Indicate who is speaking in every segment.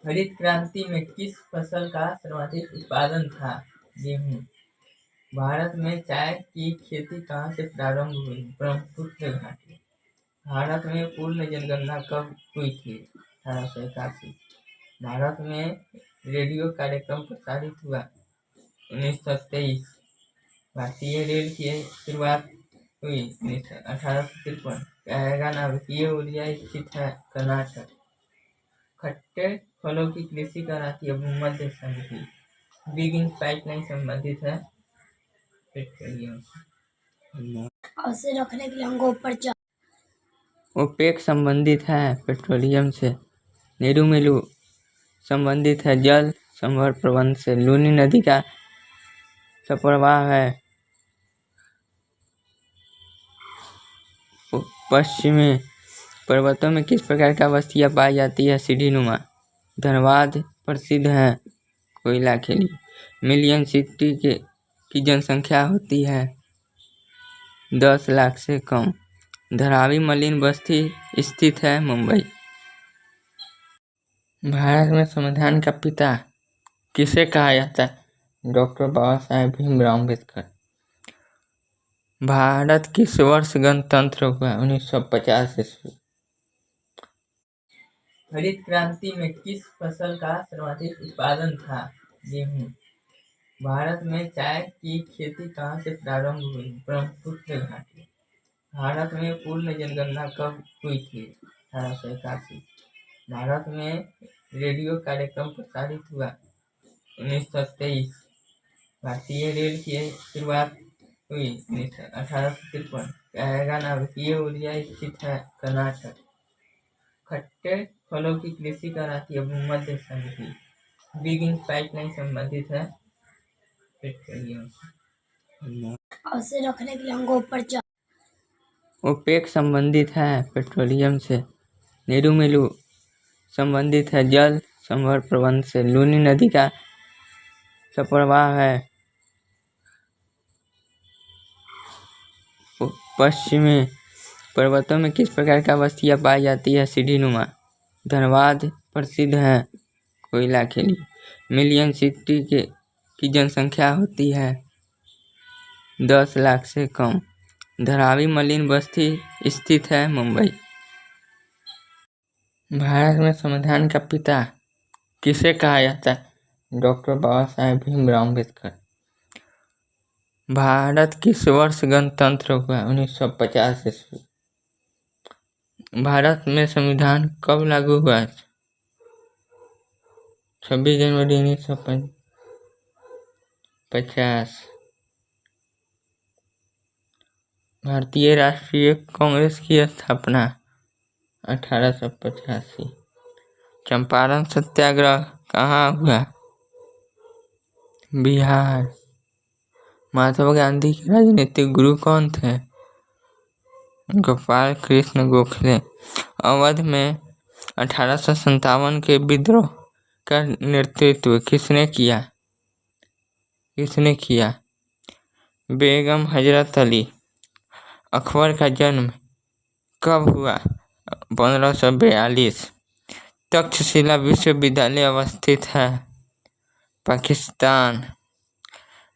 Speaker 1: हरित क्रांति में किस फसल का सर्वाधिक उत्पादन था? गेहूं। भारत में चाय की खेती कहाँ से प्रारंभ हुई? ब्रह्मपुत्र घाटी। भारत में पूर्ण जनगणना कब हुई थी? 1881। भारत में रेडियो कार्यक्रम प्रसारित हुआ 1923। भारतीय रेल की शुरुआत हुई 1853। कहेगा नाभिकीय ऊर्जा स्थित है कर्नाटक। खट्टे फलों की कृषि कराती है भूमध्य संधि। बिग इंच पाइपलाइन संबंधित है पेट्रोलियम से।
Speaker 2: उसे रखने के लिए हमको ऊपर
Speaker 1: ओपेक संबंधित है पेट्रोलियम से। नेरू मेलू संबंधित है जल संभर प्रबंध से। लूनी नदी का सप्रवाह है पश्चिमी पर्वतों में किस प्रकार का बस्तियां पाई जाती है? सीढ़ी नुमा। धनबाद प्रसिद्ध है कोयला के लिए। मिलियन सिटी की जनसंख्या होती है 10 लाख से कम। धारावी मलिन बस्ती स्थित है मुंबई। भारत में संविधान का पिता किसे कहा जाता है? डॉक्टर बाबा साहेब भीमराव अम्बेडकर। भारत किस वर्ष गणतंत्र हुआ? 1950 ईस्वी। हरित क्रांति में किस फसल का सर्वाधिक उत्पादन था? गेहूं। भारत में चाय की खेती कहाँ से प्रारंभ हुई? ब्रह्मपुत्र घाटी। भारत में पूर्ण जनगणना कब हुई थी? 1881। भारत में रेडियो कार्यक्रम प्रसारित हुआ 1923। भारतीय रेल की शुरुआत हुई 1853। कहेगा नाभिकीय ऊर्जा स्थित है कर्नाटक। खट्टे फलों की कृषि कराती है भूमध्य संधि। बिग इंच पाइपलाइन संबंधित है पेट्रोलियम से।
Speaker 2: उसे रखने के लिए हमको ऊपर
Speaker 1: ओपेक संबंधित है पेट्रोलियम से। नेरू मेलू संबंधित है जल संभर प्रबंध से। लूनी नदी का सप्रवाह है पश्चिमी पर्वतों में किस प्रकार का बस्तियां पाई जाती है? सीढ़ी नुमा। धनबाद प्रसिद्ध है कोयला के लिए। मिलियन सिटी की जनसंख्या होती है 10 लाख से कम। धारावी मलिन बस्ती स्थित है मुंबई। भारत में संविधान का पिता किसे कहा जाता है? डॉक्टर बाबा साहेब भीमराव अम्बेडकर। भारत किस वर्ष गणतंत्र हुआ? 1950 ईस्वी। भारत में संविधान कब लागू हुआ? 26 जनवरी 1950। भारतीय राष्ट्रीय कांग्रेस की स्थापना 1885। चंपारण सत्याग्रह कहाँ हुआ? बिहार। महात्मा गांधी के राजनीतिक गुरु कौन थे? गोपाल कृष्ण गोखले। अवध में 1857 के विद्रोह का नेतृत्व किसने किया? बेगम हजरत अली। अकबर का जन्म कब हुआ? 1542। तक्षशिला विश्वविद्यालय अवस्थित है पाकिस्तान।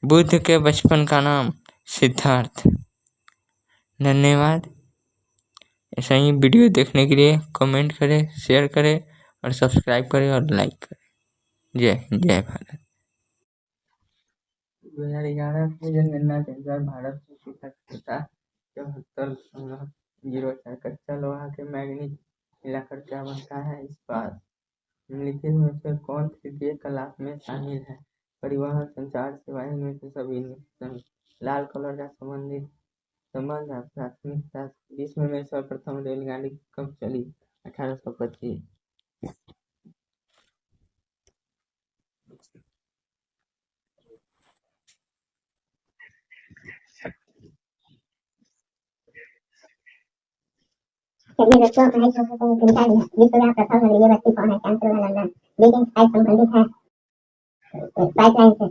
Speaker 1: बुद्ध के बचपन का नाम सिद्धार्थ। धन्यवाद। ऐसा ही वीडियो देखने के लिए कमेंट करें, शेयर करें और सब्सक्राइब करें और लाइक करें। जय भारत। 2011 की जनगणना के अनुसार भारत में सूखा 74.04। कच्चा लोहा के मैग्नीज मिलाकर क्या बनता है? इस्पात। निम्नलिखित में से कौन तृतीय कलाप में शामिल है? परिवहन, संचार, सेवाएं में से सभी में। लाल कलर का संबंध है प्राथमिकता। विश्व में सर्वप्रथम रेलगाड़ी कब चली? 1825।
Speaker 3: चलिए दोस्तों, हमारी क्लास को चिंता नहीं है। विश्व में प्रथम नगरीय बस्ती कौन है? Cancer London. लेकिन शायद संबंधित है पाइपलाइन से।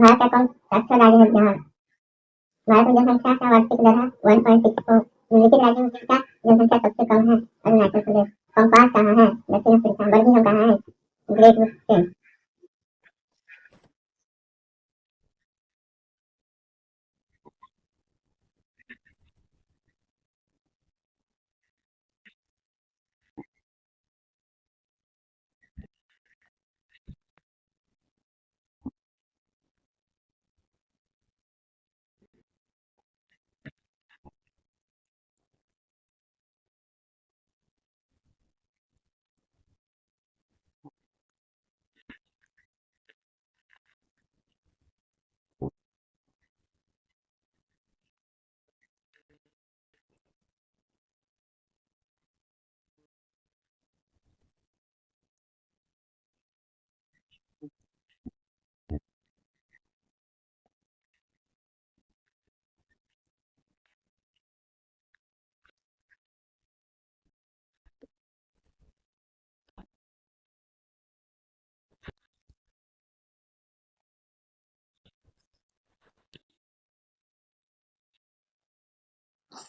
Speaker 3: भारत का कौन सा राज्य है जहाँ भारत में जनसंख्या का वार्षिक दर है 1.64। निम्नलिखित राज्यों में किसका जनसंख्या सबसे कम है? अरुणाचल प्रदेश। कंपास कहाँ है? दक्षिण अफ्रीका। बर्मिंघम कहाँ है? ग्रेट ब्रिटेन,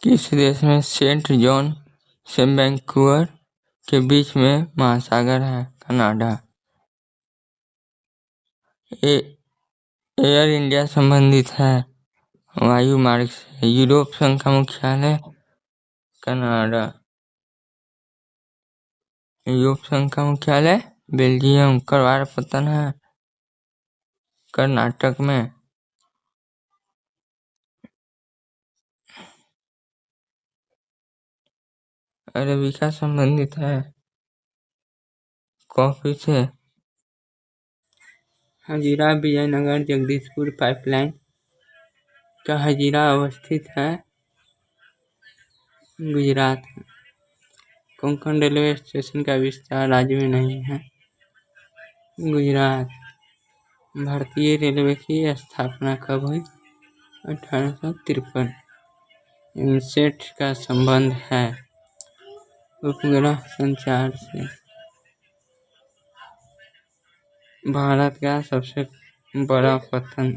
Speaker 1: किस देश में सेंट जॉन से वैंकूवर के बीच में महासागर है? कनाडा। एयर इंडिया संबंधित है वायु मार्ग से। यूरोप संघ का मुख्यालय कनाडा। यूरोप संघ का मुख्यालय बेल्जियम। करवार पतन है कर्नाटक में। अरेबिका संबंधित है कॉफी से। हजीरा विजयनगर जगदीशपुर पाइपलाइन का हजीरा अवस्थित है गुजरात में। कोंकण रेलवे स्टेशन का विस्तार राज्य में नहीं है गुजरात। भारतीय रेलवे की स्थापना कब हुई? 1853। इनसेट का संबंध है उपग्रह संचार से। भारत का सबसे बड़ा पत्तन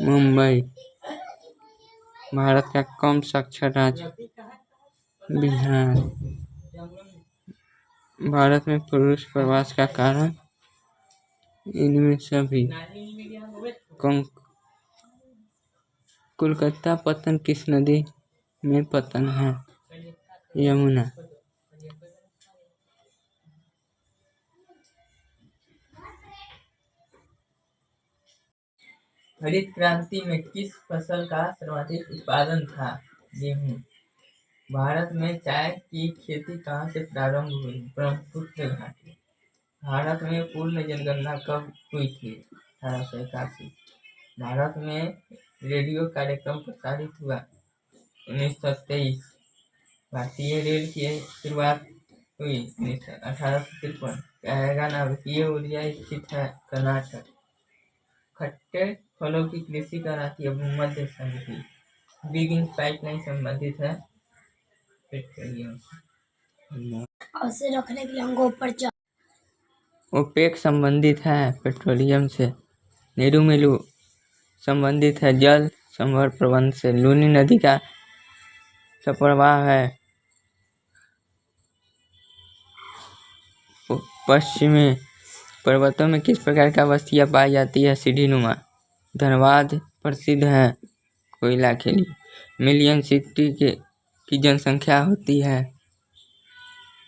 Speaker 1: मुंबई। भारत का कम साक्षर राज्य बिहार। भारत में पुरुष प्रवास का कारण इनमें सभी। कोलकाता पतन किस नदी में पतन है? यमुना। हरित क्रांति में किस फसल का सर्वाधिक उत्पादन था? गेहूं। भारत में चाय की खेती कहाँ से प्रारंभ हुई? ब्रह्मपुत्र घाटी। भारत में पूर्ण जनगणना कब हुई थी? 1881। भारत में रेडियो कार्यक्रम प्रसारित हुआ 1923। भारतीय रेल की शुरुआत हुई 1853। कैराना नाभिकीय ऊर्जा स्थित है कर्नाटक। खट्टे फलों की कृषि कराती है भूमध्य सागरीय। बिग इंच पाइपलाइन संबंधित है पेट्रोलियम।
Speaker 2: उसे रखने के लिए हमको ऊपर
Speaker 1: ओपेक संबंधित है पेट्रोलियम से। नेहरू मेलू संबंधित है जल संभर प्रबंध से। लूनी नदी का सप्रवाह है पश्चिमी पर्वतों में किस प्रकार का बस्तियां पाई जाती है? सीढ़ीनुमा। धनबाद प्रसिद्ध है कोयला के लिए। मिलियन सिटी की जनसंख्या होती है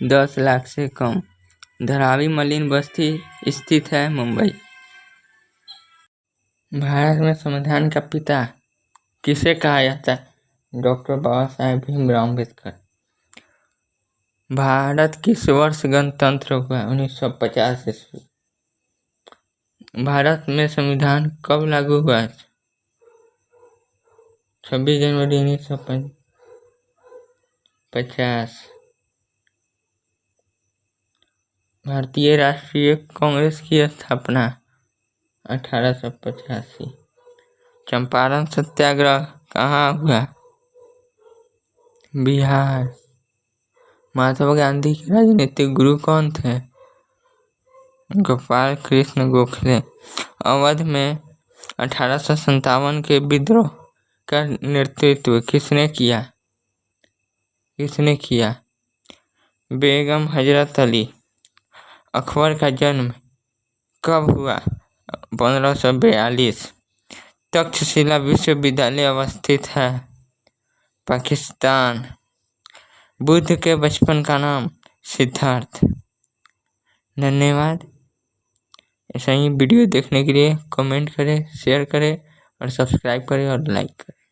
Speaker 1: 10 लाख से कम। धारावी मलिन बस्ती स्थित है मुंबई। भारत में संविधान का पिता किसे कहा जाता है? डॉक्टर बाबा साहेब भीमराव अम्बेडकर। भारत किस वर्ष गणतंत्र हुआ? 1950 ईस्वी। भारत में संविधान कब लागू हुआ? 26 जनवरी 1950। भारतीय राष्ट्रीय कांग्रेस की स्थापना 1885। चंपारण सत्याग्रह कहाँ हुआ? बिहार। महात्मा गांधी के राजनीतिक गुरु कौन थे? गोपाल कृष्ण गोखले। अवध में 1857 के विद्रोह का नेतृत्व किसने किया? बेगम हजरत अली। अकबर का जन्म कब हुआ? 1542। तक्षशिला विश्वविद्यालय अवस्थित है पाकिस्तान। बुद्ध के बचपन का नाम सिद्धार्थ। धन्यवाद। ऐसा ही वीडियो देखने के लिए कमेंट करें, शेयर करें और सब्सक्राइब करें और लाइक करें।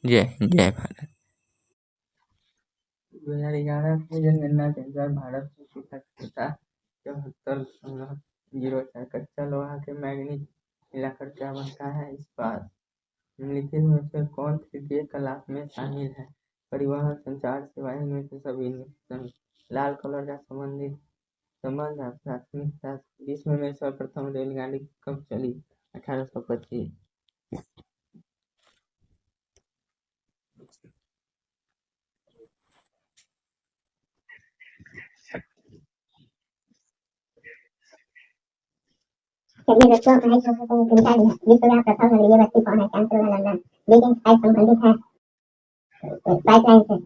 Speaker 1: जय भारत। 2011 की जनगणना के अनुसार भारत में सूखा क्षेत्र 74.04। कच्चा लोहा के मैंगनीज मिलाकर क्या बनता है? इस्पात। निम्नलिखित में से कौन तृतीय कलाप में शामिल है? परिवहन, संचार, सेवाएं। इनमें से सभी नहीं। लाल कलर का संबंध है प्राथमिकता। विश्व में सर्वप्रथम रेलगाड़ी कब चली? 1825।
Speaker 3: चलिए दोस्तों, हमारी क्लास को निकाल लिया। विश्व का प्रथम नगरीय बस्ती कौन है? कैंसर वाला लंदन। लेकिन शायद संबंधित है पाइपलाइन से।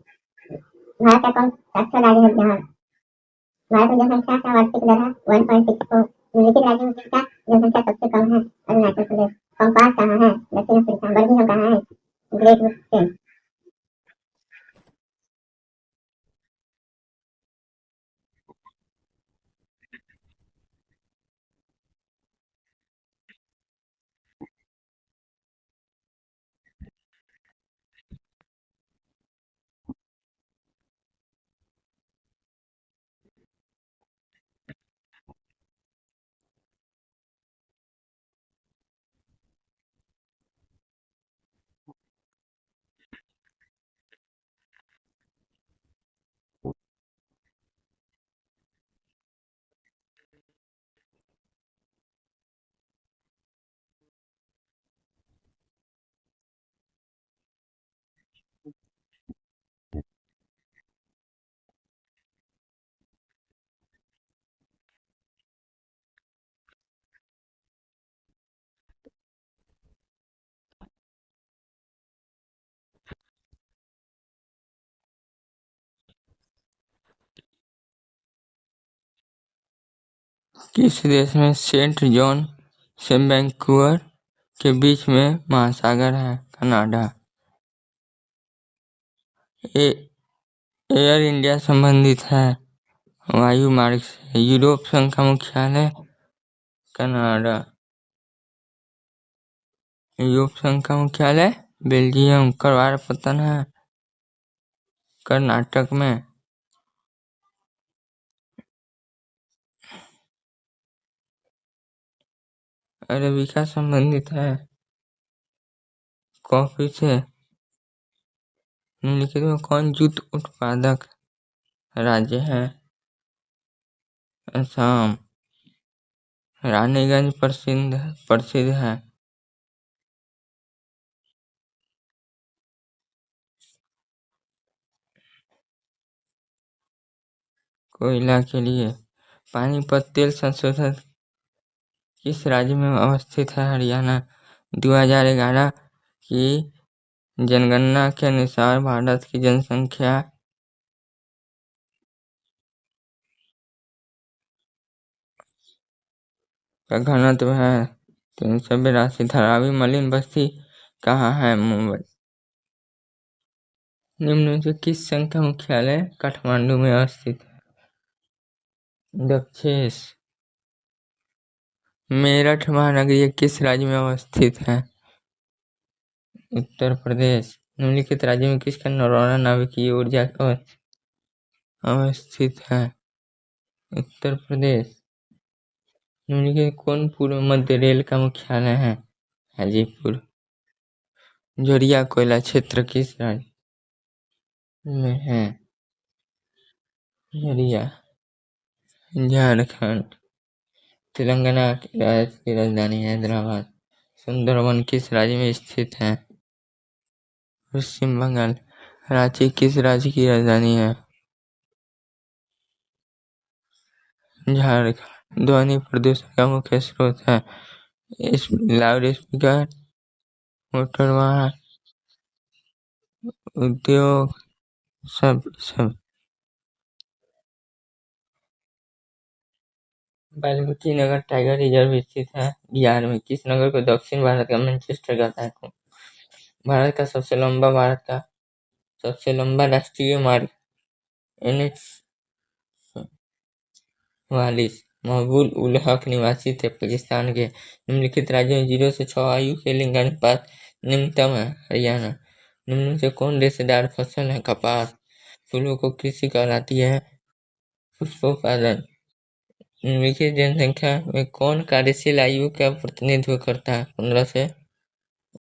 Speaker 3: भारत का कौन सा अच्छा राज्य है जहाँ भारत में जनसंख्या का वार्षिक दर है 1.64। निम्नलिखित राज्यों में किसका जनसंख्या सबसे कम है? अरुणाचल प्रदेश। पंपास कहाँ है? दक्षिण अफ्रीका। बर्मिंघम कहाँ है? Great Britain.
Speaker 1: किस देश में सेंट जॉन से वैंकूवर के बीच में महासागर है? कनाडा। एयर इंडिया संबंधित है वायु मार्ग से। यूरोप संघ का मुख्यालय कनाडा। यूरोप संघ का मुख्यालय बेल्जियम। करवार पतन है कर्नाटक में। अरेबिका संबंधित है कॉफी से। निम्नलिखित में कौन जूट उत्पादक राज्य है? असम। रानीगंज प्रसिद्ध है। कोयला के लिए। पानीपत तेल संशोधन किस राज्य में अवस्थित है? हरियाणा। 2011 की जनगणना के अनुसार भारत की जनसंख्या का घनत्व है 382। धारावी मलिन बस्ती कहाँ है? मुंबई। निम्न में से किस संघ का मुख्यालय काठमांडू में अवस्थित है? दक्षेश। मेरठ महानगरीय किस राज्य में अवस्थित है? उत्तर प्रदेश। निम्नलिखित राज्य में किसका नौरौरा नाभिकीय ऊर्जा कवच अवस्थित है? उत्तर प्रदेश। निम्नलिखित कौन पूर्व मध्य रेल का मुख्यालय है? हाजीपुर। जोरिया कोयला क्षेत्र किस राज्य में है? जोरिया झारखंड। तेलंगाना राज्य की राजधानी हैदराबाद। सुंदरवन किस राज्य में स्थित है? पश्चिम बंगाल। रांची किस राज्य की राजधानी है? झारखंड। ध्वनि प्रदूषण का मुख्य स्रोत है लाउड स्पीकर, मोटर वाहन, उद्योग, सब। बाल्मीकि नगर टाइगर रिजर्व स्थित है बिहार में। किस नगर को दक्षिण भारत का मैनचेस्टर कहता है? भारत का सबसे लंबा राष्ट्रीय मार्ग NH 44। महबूब उल हक निवासी थे पाकिस्तान के। निम्नलिखित राज्यों में 0 से 6 आयु के लिंगानुपात निम्नतम है। हरियाणा। निम्न से कौन रेशेदार फसल है? कपास। फूलों को कृषि कहलाती है? पुष्पोत्पादन। निम्नलिखित जनसंख्या में कौन कार्यशील आयु का प्रतिनिधित्व करता है? 15 से